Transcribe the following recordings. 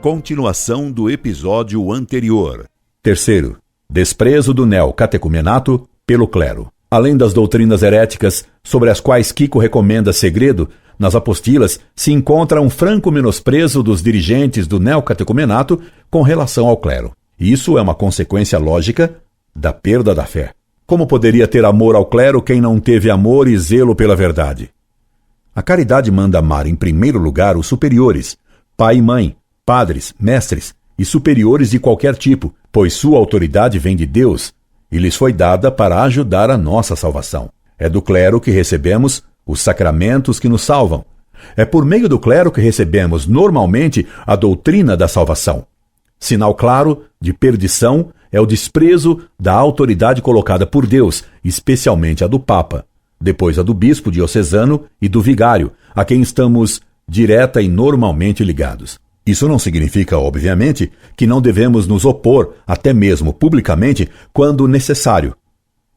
Continuação do episódio anterior. Terceiro, desprezo do neocatecumenato pelo clero. Além das doutrinas heréticas, sobre as quais Kiko recomenda segredo, nas apostilas se encontra um franco menosprezo dos dirigentes do neocatecumenato com relação ao clero. Isso é uma consequência lógica da perda da fé. Como poderia ter amor ao clero quem não teve amor e zelo pela verdade? A caridade manda amar em primeiro lugar os superiores, pai e mãe, padres, mestres e superiores de qualquer tipo, pois sua autoridade vem de Deus e lhes foi dada para ajudar a nossa salvação. É do clero que recebemos os sacramentos que nos salvam. É por meio do clero que recebemos normalmente a doutrina da salvação. Sinal claro de perdição é o desprezo da autoridade colocada por Deus, especialmente a do Papa, depois a do bispo diocesano e do vigário, a quem estamos direta e normalmente ligados. Isso não significa, obviamente, que não devemos nos opor, até mesmo publicamente, quando necessário,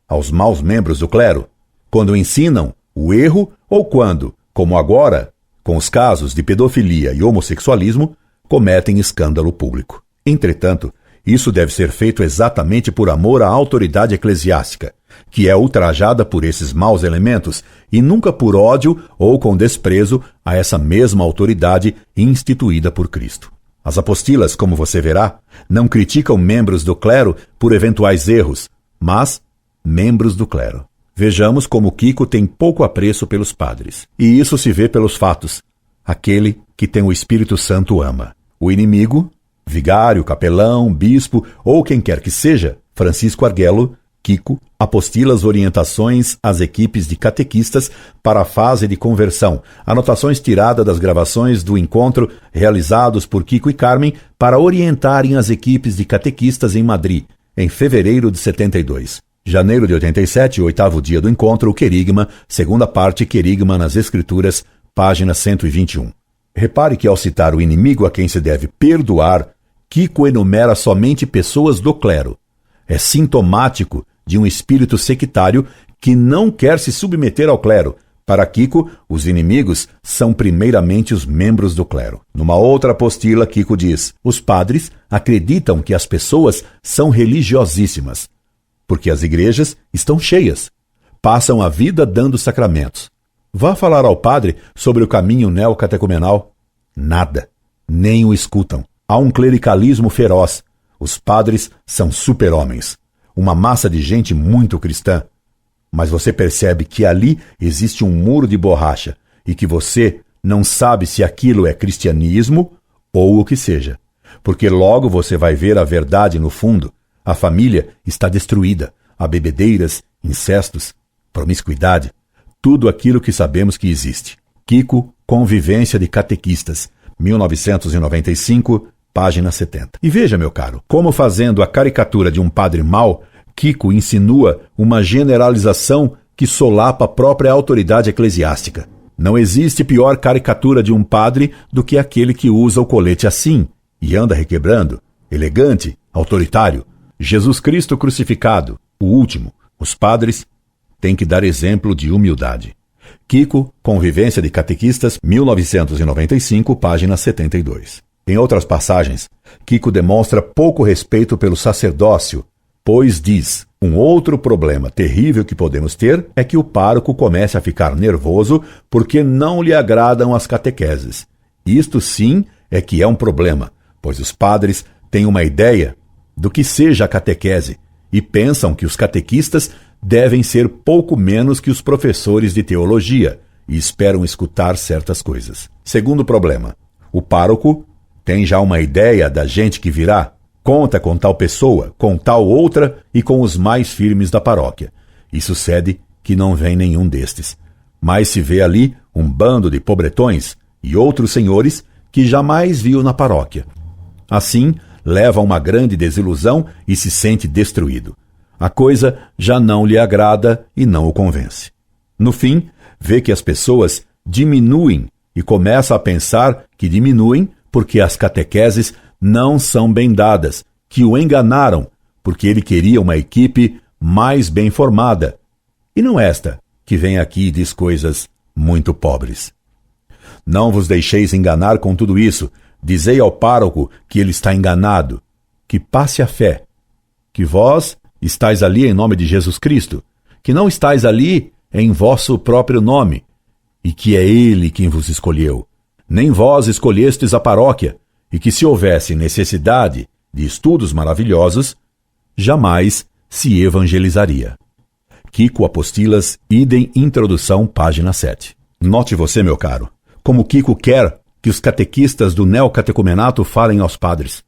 aos maus membros do clero, quando ensinam o erro ou quando, como agora, com os casos de pedofilia e homossexualismo, cometem escândalo público. Entretanto, isso deve ser feito exatamente por amor à autoridade eclesiástica, que é ultrajada por esses maus elementos, e nunca por ódio ou com desprezo a essa mesma autoridade instituída por Cristo. As apostilas, como você verá, não criticam membros do clero por eventuais erros, mas membros do clero. Vejamos como Kiko tem pouco apreço pelos padres. E isso se vê pelos fatos. Aquele que tem o Espírito Santo ama. O inimigo, vigário, capelão, bispo ou quem quer que seja, Francisco Arguello, Kiko, apostila as orientações às equipes de catequistas para a fase de conversão, anotações tiradas das gravações do encontro realizados por Kiko e Carmen para orientarem as equipes de catequistas em Madrid, em fevereiro de 72. Janeiro de 87, oitavo dia do encontro, o querigma, segunda parte, querigma nas Escrituras, página 121. Repare que ao citar o inimigo a quem se deve perdoar, Kiko enumera somente pessoas do clero. É sintomático de um espírito sectário que não quer se submeter ao clero. Para Kiko, os inimigos são primeiramente os membros do clero. Numa outra apostila, Kiko diz: os padres acreditam que as pessoas são religiosíssimas, porque as igrejas estão cheias, passam a vida dando sacramentos. Vá falar ao padre sobre o caminho neocatecumenal. Nada, nem o escutam. Há um clericalismo feroz. Os padres são super-homens, uma massa de gente muito cristã. Mas você percebe que ali existe um muro de borracha e que você não sabe se aquilo é cristianismo ou o que seja. Porque logo você vai ver a verdade no fundo. A família está destruída. Há bebedeiras, incestos, promiscuidade, tudo aquilo que sabemos que existe. Kiko, Convivência de Catequistas, 1995, página 70. E veja, meu caro, como fazendo a caricatura de um padre mau, Kiko insinua uma generalização que solapa a própria autoridade eclesiástica. Não existe pior caricatura de um padre do que aquele que usa o colete assim e anda requebrando, elegante, autoritário. Jesus Cristo crucificado, o último. Os padres têm que dar exemplo de humildade. Kiko, Convivência de Catequistas, 1995, página 72. Em outras passagens, Kiko demonstra pouco respeito pelo sacerdócio, pois diz: um outro problema terrível que podemos ter é que o pároco comece a ficar nervoso porque não lhe agradam as catequeses. Isto sim é que é um problema, pois os padres têm uma ideia do que seja a catequese e pensam que os catequistas devem ser pouco menos que os professores de teologia e esperam escutar certas coisas. Segundo problema, o pároco tem já uma ideia da gente que virá, conta com tal pessoa, com tal outra e com os mais firmes da paróquia. E sucede que não vem nenhum destes, mas se vê ali um bando de pobretões e outros senhores que jamais viu na paróquia. Assim, leva a uma grande desilusão e se sente destruído. A coisa já não lhe agrada e não o convence. No fim, vê que as pessoas diminuem e começa a pensar que diminuem porque as catequeses não são bem dadas, que o enganaram, porque ele queria uma equipe mais bem formada, e não esta, que vem aqui e diz coisas muito pobres. Não vos deixeis enganar com tudo isso, dizei ao pároco que ele está enganado, que passe a fé, que vós estáis ali em nome de Jesus Cristo, que não estáis ali em vosso próprio nome, e que é ele quem vos escolheu. Nem vós escolhestes a paróquia, e que se houvesse necessidade de estudos maravilhosos, jamais se evangelizaria. Kiko Apostilas, idem introdução, página 7. Note você, meu caro, como Kiko quer que os catequistas do neocatecumenato falem aos padres.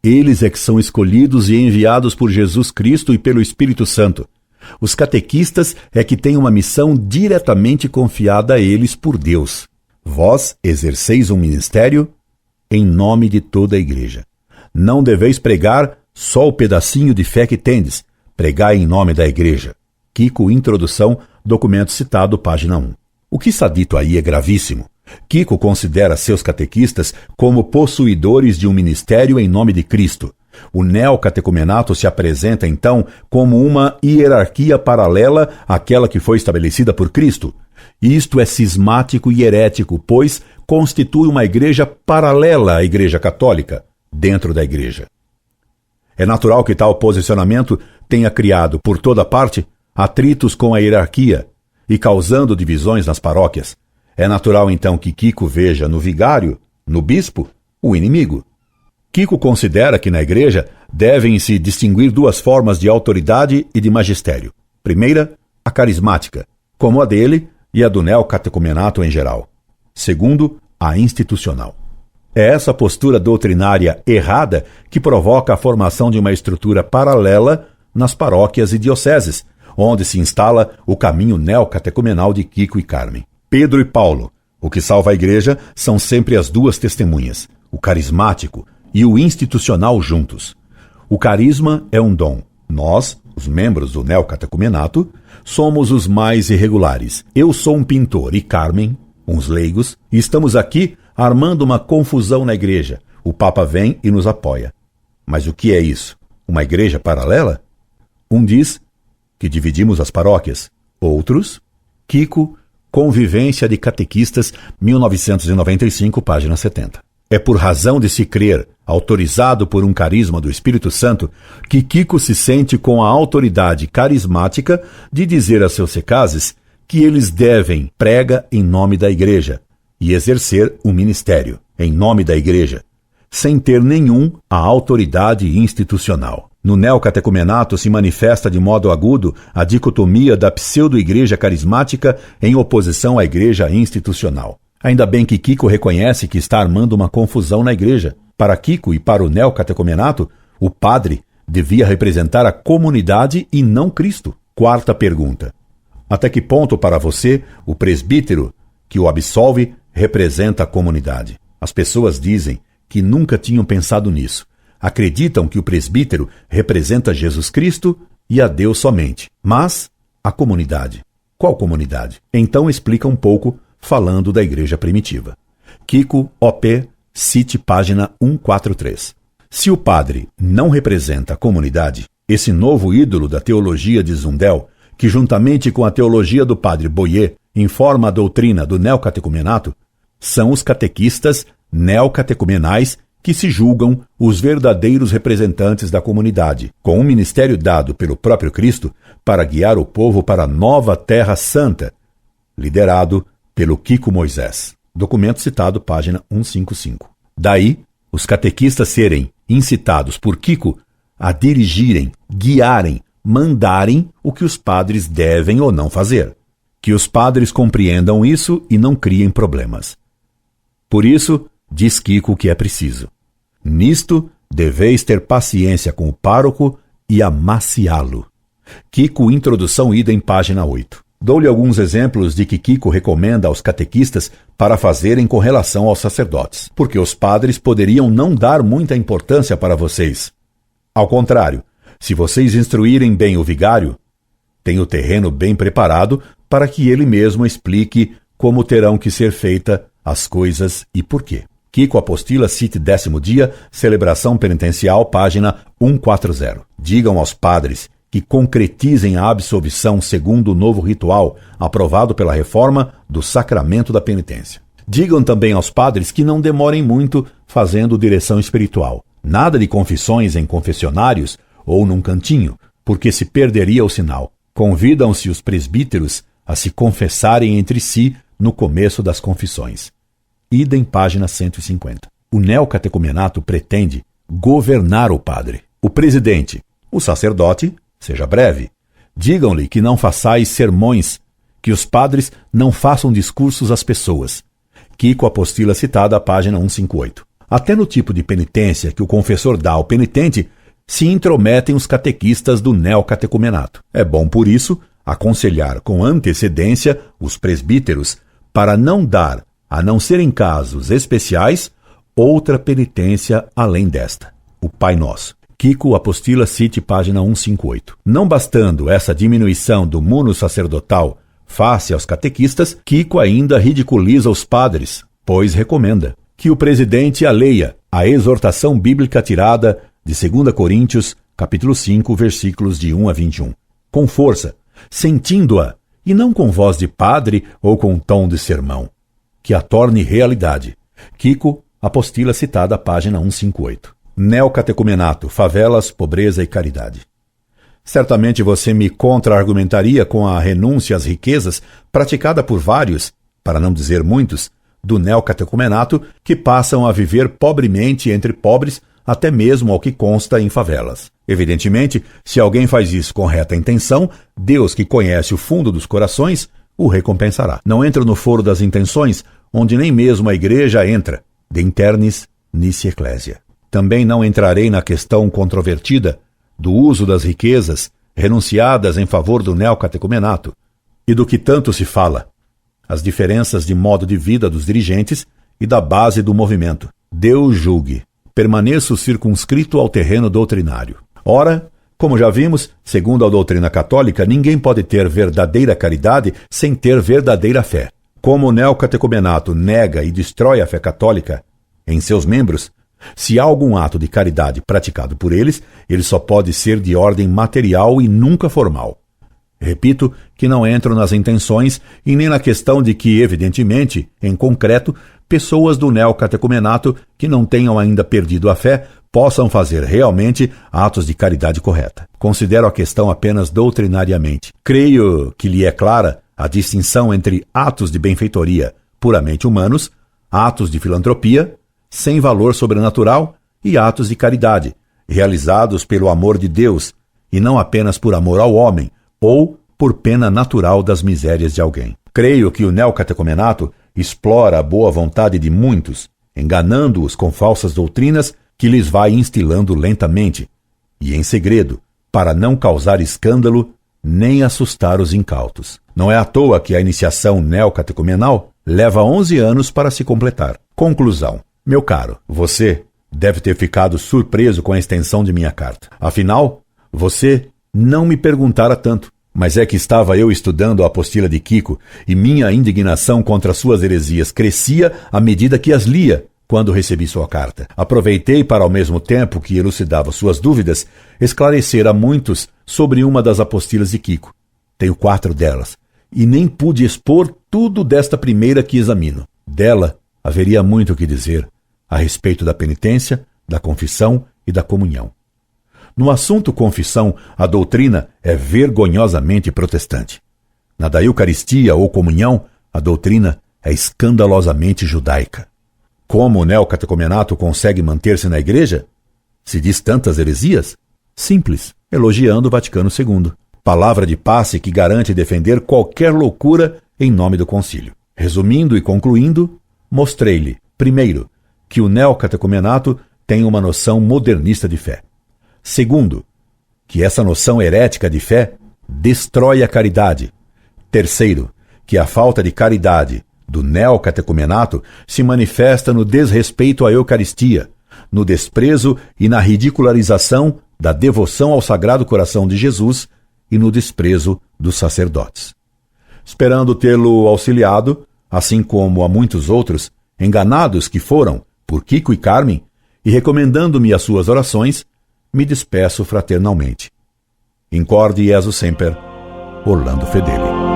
Eles é que são escolhidos e enviados por Jesus Cristo e pelo Espírito Santo. Os catequistas é que têm uma missão diretamente confiada a eles por Deus. Vós exerceis um ministério em nome de toda a igreja. Não deveis pregar só o pedacinho de fé que tendes. Pregai em nome da igreja. Kiko, introdução, documento citado, página 1. O que está dito aí é gravíssimo. Kiko considera seus catequistas como possuidores de um ministério em nome de Cristo. O neocatecumenato se apresenta, então, como uma hierarquia paralela àquela que foi estabelecida por Cristo. Isto é cismático e herético, pois constitui uma igreja paralela à Igreja Católica, dentro da igreja. É natural que tal posicionamento tenha criado, por toda parte, atritos com a hierarquia e causando divisões nas paróquias. É natural, então, que Kiko veja no vigário, no bispo, o inimigo. Kiko considera que na igreja devem se distinguir duas formas de autoridade e de magistério. Primeira, a carismática, como a dele e a do neocatecumenato em geral. Segundo, a institucional. É essa postura doutrinária errada que provoca a formação de uma estrutura paralela nas paróquias e dioceses, onde se instala o caminho neocatecumenal de Kiko e Carmen. Pedro e Paulo, o que salva a igreja são sempre as duas testemunhas, o carismático e o institucional juntos. O carisma é um dom. Nós, os membros do neocatecumenato, somos os mais irregulares. Eu sou um pintor e Carmen, uns leigos, e estamos aqui armando uma confusão na igreja. O Papa vem e nos apoia. Mas o que é isso? Uma igreja paralela? Um diz que dividimos as paróquias. Outros, Kiko, Convivência de Catequistas, 1995, página 70. É por razão de se crer, autorizado por um carisma do Espírito Santo, que Kiko se sente com a autoridade carismática de dizer a seus secazes que eles devem prega em nome da igreja e exercer o ministério em nome da igreja, sem ter nenhum a autoridade institucional. No neocatecumenato se manifesta de modo agudo a dicotomia da pseudo-igreja carismática em oposição à igreja institucional. Ainda bem que Kiko reconhece que está armando uma confusão na igreja. Para Kiko e para o neocatecumenato, o padre devia representar a comunidade e não Cristo. Quarta pergunta. Até que ponto para você o presbítero que o absolve representa a comunidade? As pessoas dizem que nunca tinham pensado nisso. Acreditam que o presbítero representa Jesus Cristo e a Deus somente. Mas a comunidade. Qual comunidade? Então explica um pouco falando da igreja primitiva. Kiko, OP, cite página 143. Se o padre não representa a comunidade, esse novo ídolo da teologia de Zundel, que juntamente com a teologia do padre Boyer informa a doutrina do neocatecumenato, são os catequistas neocatecumenais que se julgam os verdadeiros representantes da comunidade, com um ministério dado pelo próprio Cristo para guiar o povo para a nova Terra Santa, liderado pelo Kiko Moisés. Documento citado, página 155. Daí, os catequistas serem incitados por Kiko a dirigirem, guiarem, mandarem o que os padres devem ou não fazer. Que os padres compreendam isso e não criem problemas. Por isso, diz Kiko que é preciso. Nisto, deveis ter paciência com o pároco e amaciá-lo. Kiko, introdução, idem, página 8. Dou-lhe alguns exemplos de que Kiko recomenda aos catequistas para fazerem com relação aos sacerdotes, porque os padres poderiam não dar muita importância para vocês. Ao contrário, se vocês instruírem bem o vigário, tem o terreno bem preparado para que ele mesmo explique como terão que ser feitas as coisas e por quê. Kiko Apostila, cite 10º dia, celebração penitencial, página 140. Digam aos padres que concretizem a absolvição segundo o novo ritual aprovado pela reforma do sacramento da penitência. Digam também aos padres que não demorem muito fazendo direção espiritual. Nada de confissões em confessionários ou num cantinho, porque se perderia o sinal. Convidam-se os presbíteros a se confessarem entre si no começo das confissões. Idem, página 150. O neocatecumenato pretende governar o padre. O presidente, o sacerdote, seja breve. Digam-lhe que não façais sermões, que os padres não façam discursos às pessoas. Quico, apostila citada, página 158. Até no tipo de penitência que o confessor dá ao penitente, se intrometem os catequistas do neocatecumenato. É bom, por isso, aconselhar com antecedência os presbíteros para não dar, a não ser em casos especiais, outra penitência além desta, o Pai Nosso. Quico, apostila cite, página 158. Não bastando essa diminuição do muno sacerdotal face aos catequistas, Quico ainda ridiculiza os padres, pois recomenda que o presidente a leia a exortação bíblica tirada de 2 Coríntios, capítulo 5, versículos de 1 a 21. Com força, sentindo-a, e não com voz de padre ou com tom de sermão. Que a torne realidade. Quico, apostila citada, página 158. Neocatecumenato, favelas, pobreza e caridade. Certamente você me contra-argumentaria com a renúncia às riquezas praticada por vários, para não dizer muitos, do neocatecumenato que passam a viver pobremente entre pobres, até mesmo ao que consta em favelas. Evidentemente, se alguém faz isso com reta intenção, Deus, que conhece o fundo dos corações, o recompensará. Não entro no foro das intenções, onde nem mesmo a igreja entra, de internis nisi ecclesia. Também não entrarei na questão controvertida do uso das riquezas renunciadas em favor do neocatecumenato e do que tanto se fala, as diferenças de modo de vida dos dirigentes e da base do movimento. Deus julgue. Permaneço circunscrito ao terreno doutrinário. Ora, como já vimos, segundo a doutrina católica, ninguém pode ter verdadeira caridade sem ter verdadeira fé. Como o neocatecumenato nega e destrói a fé católica em seus membros, se há algum ato de caridade praticado por eles, ele só pode ser de ordem material e nunca formal. Repito que não entro nas intenções e nem na questão de que, evidentemente, em concreto, pessoas do neocatecumenato que não tenham ainda perdido a fé possam fazer realmente atos de caridade correta. Considero a questão apenas doutrinariamente. Creio que lhe é clara a distinção entre atos de benfeitoria puramente humanos, atos de filantropia, sem valor sobrenatural, e atos de caridade, realizados pelo amor de Deus, e não apenas por amor ao homem, ou por pena natural das misérias de alguém. Creio que o neocatecumenato explora a boa vontade de muitos, enganando-os com falsas doutrinas que lhes vai instilando lentamente, e em segredo, para não causar escândalo nem assustar os incautos. Não é à toa que a iniciação neocatecumenal leva 11 anos para se completar. Conclusão. Meu caro, você deve ter ficado surpreso com a extensão de minha carta. Afinal, você não me perguntara tanto, mas é que estava eu estudando a apostila de Quico e minha indignação contra suas heresias crescia à medida que as lia quando recebi sua carta. Aproveitei para, ao mesmo tempo que elucidava suas dúvidas, esclarecer a muitos sobre uma das apostilas de Quico. Tenho 4 delas, e nem pude expor tudo desta primeira que examino. Dela haveria muito o que dizer a respeito da penitência, da confissão e da comunhão. No assunto confissão, a doutrina é vergonhosamente protestante. Na da Eucaristia ou comunhão, a doutrina é escandalosamente judaica. Como o neocatecumenato consegue manter-se na igreja? Se diz tantas heresias? Simples, elogiando o Vaticano II. Palavra de passe que garante defender qualquer loucura em nome do concílio. Resumindo e concluindo, mostrei-lhe, primeiro, que o neocatecumenato tem uma noção modernista de fé. Segundo, que essa noção herética de fé destrói a caridade. Terceiro, que a falta de caridade do neocatecumenato se manifesta no desrespeito à Eucaristia, no desprezo e na ridicularização da devoção ao Sagrado Coração de Jesus e no desprezo dos sacerdotes. Esperando tê-lo auxiliado, assim como a muitos outros, enganados que foram por Quico e Carmen, e recomendando-me as suas orações, me despeço fraternalmente. Incorde Jesus Semper, Orlando Fedeli.